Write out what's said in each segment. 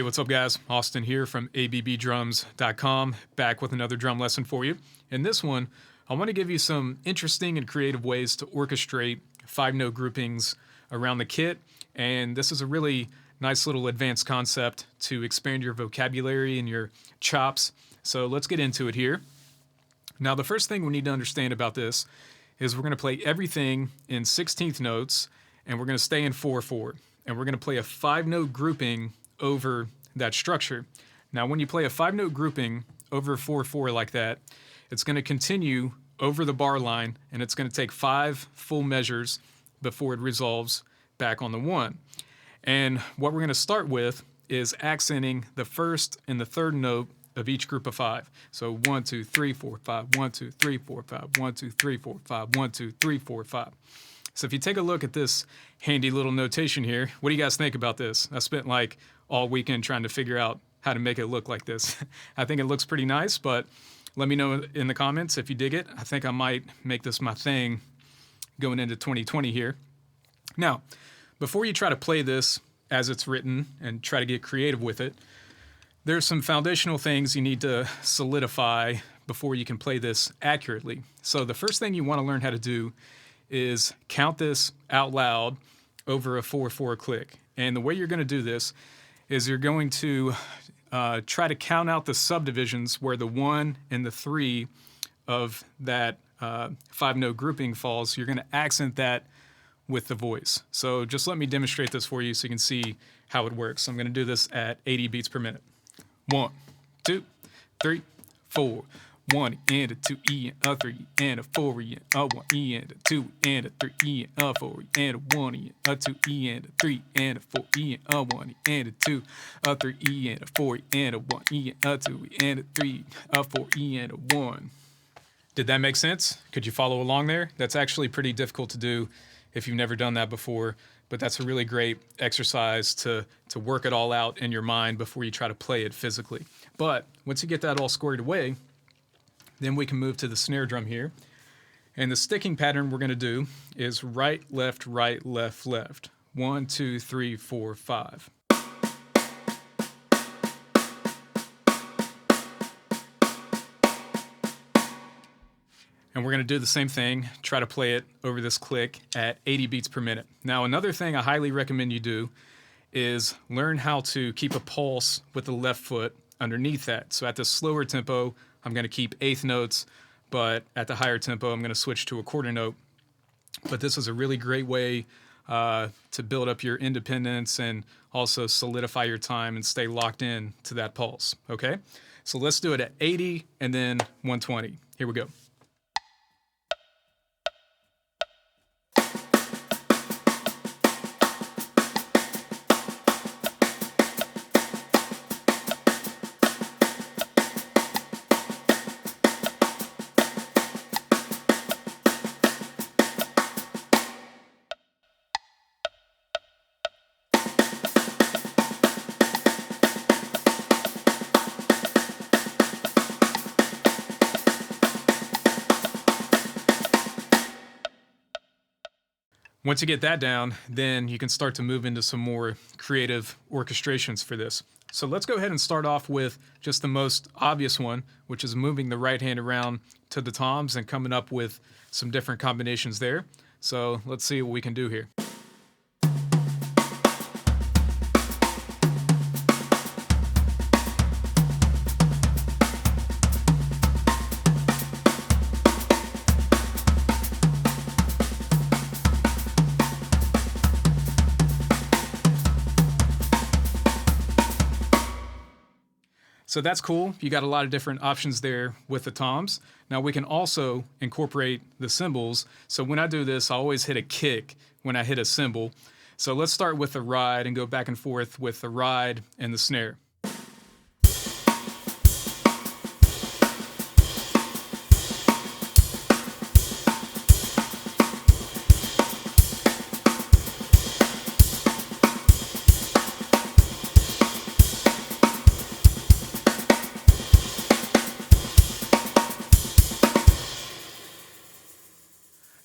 what's up guys? Austin here from abbdrums.com, back with another drum lesson for you. In this one, I want to give you some interesting and creative ways to orchestrate 5-note groupings around the kit, and this is a really nice little advanced concept to expand your vocabulary and your chops. So let's get into it here. Now the first thing we need to understand about this is we're going to play everything in 16th notes, and we're going to stay in 4/4, and we're going to play a 5-note grouping over that structure. Now when you play a 5-note grouping over 4/4 like that, it's going to continue over the bar line, and it's going to take 5 full measures before it resolves back on the 1. And what we're going to start with is accenting the first and the third note of each group of 5. So 1, 2, 3, 4, 5, 1, 2, 3, 4, 5, 1, 2, 3, 4, 5, 1, 2, 3, 4, 5. So if you take a look at this handy little notation here, what do you guys think about this? I spent like all weekend trying to figure out how to make it look like this. I think it looks pretty nice, but let me know in the comments if you dig it. I think I might make this my thing going into 2020 here. Now, before you try to play this as it's written and try to get creative with it, there's some foundational things you need to solidify before you can play this accurately. So the first thing you want to learn how to do is count this out loud over a 4/4 click. And the way you're going to do this is you're going to try to count out the subdivisions where the 1 and the 3 of that 5-note grouping falls. You're going to accent that with the voice. So just let me demonstrate this for you so you can see how it works. I'm going to do this at 80 beats per minute. 1, 2, 3, 4. 1 and a 2 E and a 3 and a 4 E and a 1 E and a 2 and a 3 E and a 4 E and a 1 E and a 2 E and a 3 and a 4 E and a 1 E and a 2 a 3 E and a 4 E and a 1 E and a 2 E and a 3 a 4 E and a 1. Did that make sense? Could you follow along there? That's actually pretty difficult to do if you've never done that before, but that's a really great exercise to work it all out in your mind before you try to play it physically. But once you get that all squared away, then we can move to the snare drum here. And the sticking pattern we're going to do is right, left, left. 1, 2, 3, 4, 5. And we're going to do the same thing, try to play it over this click at 80 beats per minute. Now, another thing I highly recommend you do is learn how to keep a pulse with the left foot underneath that. So at the slower tempo, I'm going to keep 1/8 notes, but at the higher tempo, I'm going to switch to a 1/4 note. But this is a really great way to build up your independence and also solidify your time and stay locked in to that pulse, okay? So let's do it at 80 and then 120. Here we go. Once you get that down, then you can start to move into some more creative orchestrations for this. So let's go ahead and start off with just the most obvious one, which is moving the right hand around to the toms and coming up with some different combinations there. So let's see what we can do here. So that's cool. You got a lot of different options there with the toms. Now we can also incorporate the cymbals. So when I do this, I always hit a kick when I hit a cymbal. So let's start with the ride and go back and forth with the ride and the snare.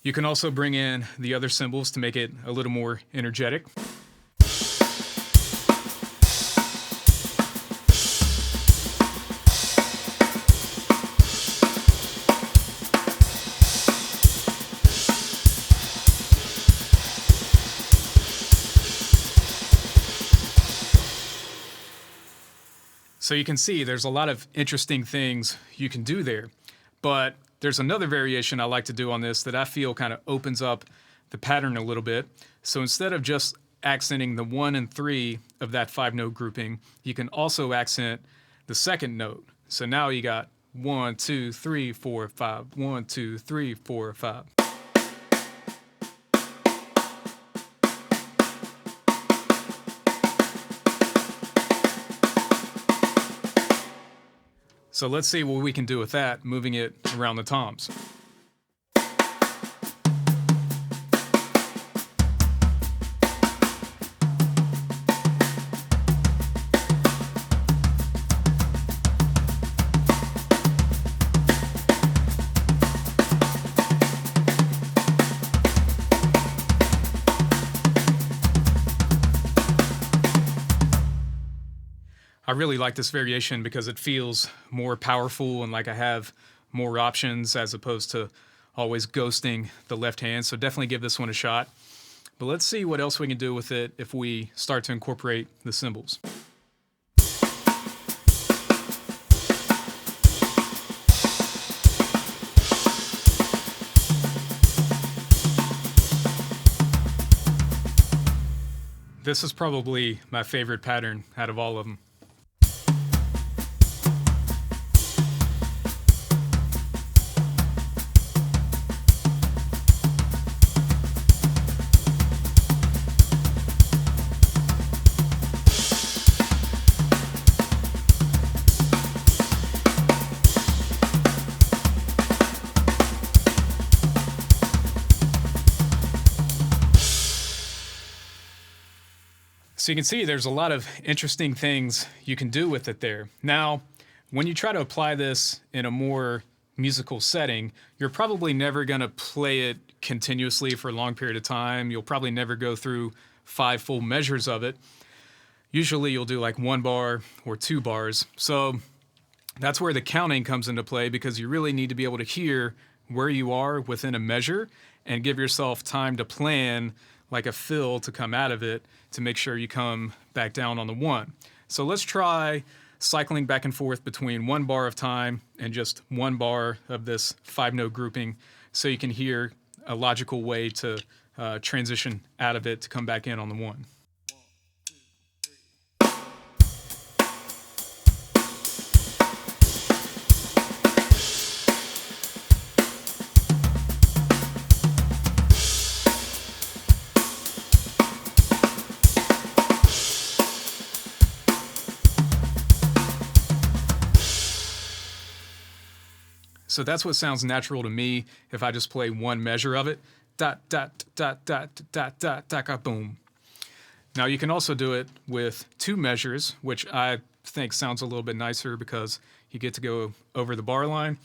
You can also bring in the other cymbals to make it a little more energetic. So you can see there's a lot of interesting things you can do there. But there's another variation I like to do on this that I feel kind of opens up the pattern a little bit. So instead of just accenting the 1 and 3 of that 5-note grouping, you can also accent the second note. So now you got 1, 2, 3, 4, 5, 1, 2, 3, 4, 5. So let's see what we can do with that, moving it around the toms. I really like this variation because it feels more powerful and like I have more options as opposed to always ghosting the left hand. So definitely give this one a shot. But let's see what else we can do with it if we start to incorporate the cymbals. This is probably my favorite pattern out of all of them. So you can see there's a lot of interesting things you can do with it there. Now, when you try to apply this in a more musical setting, you're probably never going to play it continuously for a long period of time. You'll probably never go through 5 full measures of it. Usually you'll do like 1 bar or 2 bars. So that's where the counting comes into play, because you really need to be able to hear where you are within a measure and give yourself time to plan like a fill to come out of it to make sure you come back down on the 1. So let's try cycling back and forth between 1 bar of time and just 1 bar of this 5-note grouping so you can hear a logical way to transition out of it to come back in on the 1. So that's what sounds natural to me if I just play 1 measure of it. Dot, dot, dot, dot, dot, dot, dot, boom. Now you can also do it with 2 measures, which I think sounds a little bit nicer because you get to go over the bar line.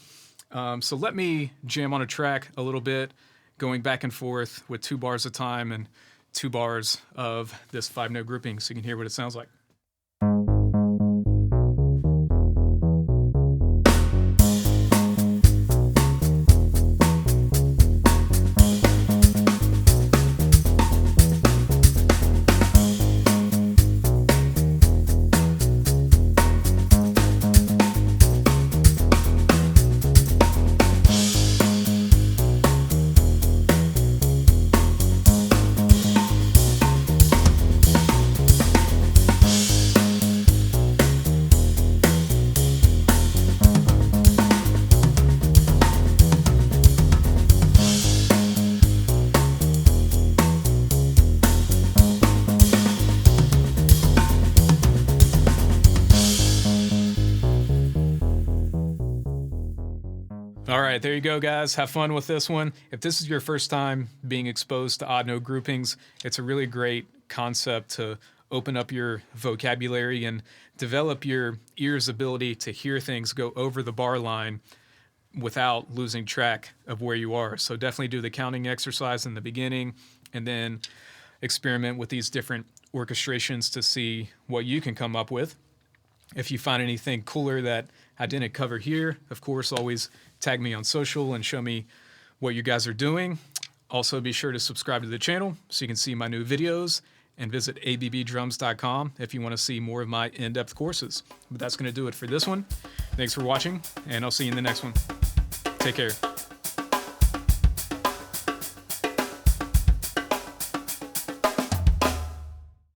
So let me jam on a track a little bit, going back and forth with 2 bars of time and 2 bars of this 5-note grouping so you can hear what it sounds like. All right, there you go, guys. Have fun with this one. If this is your first time being exposed to odd note groupings, it's a really great concept to open up your vocabulary and develop your ear's ability to hear things go over the bar line without losing track of where you are. So definitely do the counting exercise in the beginning and then experiment with these different orchestrations to see what you can come up with. If you find anything cooler that I didn't cover here, of course, always tag me on social and show me what you guys are doing. Also, be sure to subscribe to the channel so you can see my new videos and visit abbdrums.com if you want to see more of my in-depth courses. But that's going to do it for this one. Thanks for watching, and I'll see you in the next one. Take care.